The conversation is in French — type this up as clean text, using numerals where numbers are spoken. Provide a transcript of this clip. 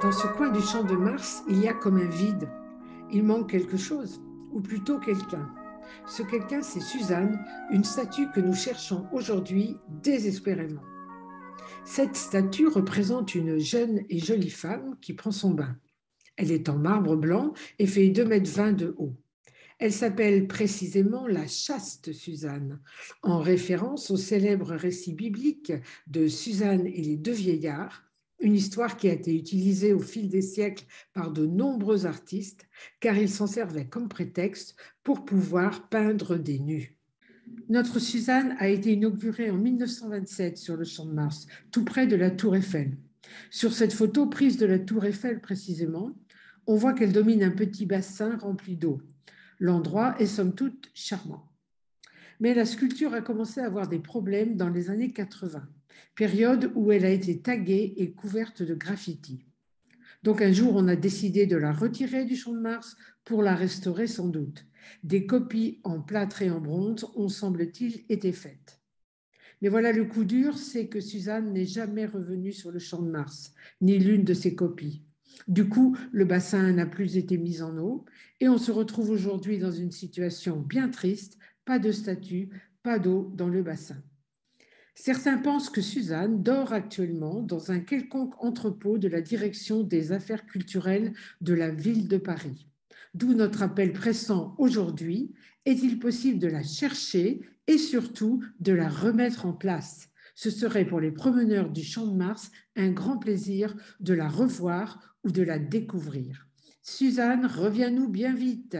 Dans ce coin du champ de Mars, il y a comme un vide. Il manque quelque chose, ou plutôt quelqu'un. Ce quelqu'un, c'est Suzanne, une statue que nous cherchons aujourd'hui désespérément. Cette statue représente une jeune et jolie femme qui prend son bain. Elle est en marbre blanc et fait 2,20 m de haut. Elle s'appelle précisément la chaste Suzanne, en référence au célèbre récit biblique de Suzanne et les deux vieillards, une histoire qui a été utilisée au fil des siècles par de nombreux artistes, car ils s'en servaient comme prétexte pour pouvoir peindre des nus. Notre Suzanne a été inaugurée en 1927 sur le Champ de Mars, tout près de la Tour Eiffel. Sur cette photo prise de la Tour Eiffel précisément, on voit qu'elle domine un petit bassin rempli d'eau. L'endroit est somme toute charmant. Mais la sculpture a commencé à avoir des problèmes dans les années 80, période où elle a été taguée et couverte de graffitis. Donc un jour, on a décidé de la retirer du Champ de Mars pour la restaurer sans doute. Des copies en plâtre et en bronze ont, semble-t-il, été faites. Mais voilà le coup dur, c'est que Suzanne n'est jamais revenue sur le Champ de Mars, ni l'une de ses copies. Du coup, le bassin n'a plus été mis en eau et on se retrouve aujourd'hui dans une situation bien triste, pas de statue, pas d'eau dans le bassin. Certains pensent que Suzanne dort actuellement dans un quelconque entrepôt de la direction des affaires culturelles de la ville de Paris. D'où notre appel pressant aujourd'hui, est-il possible de la chercher et surtout de la remettre en place? Ce serait pour les promeneurs du Champ de Mars un grand plaisir de la revoir ou de la découvrir. Suzanne, reviens-nous bien vite.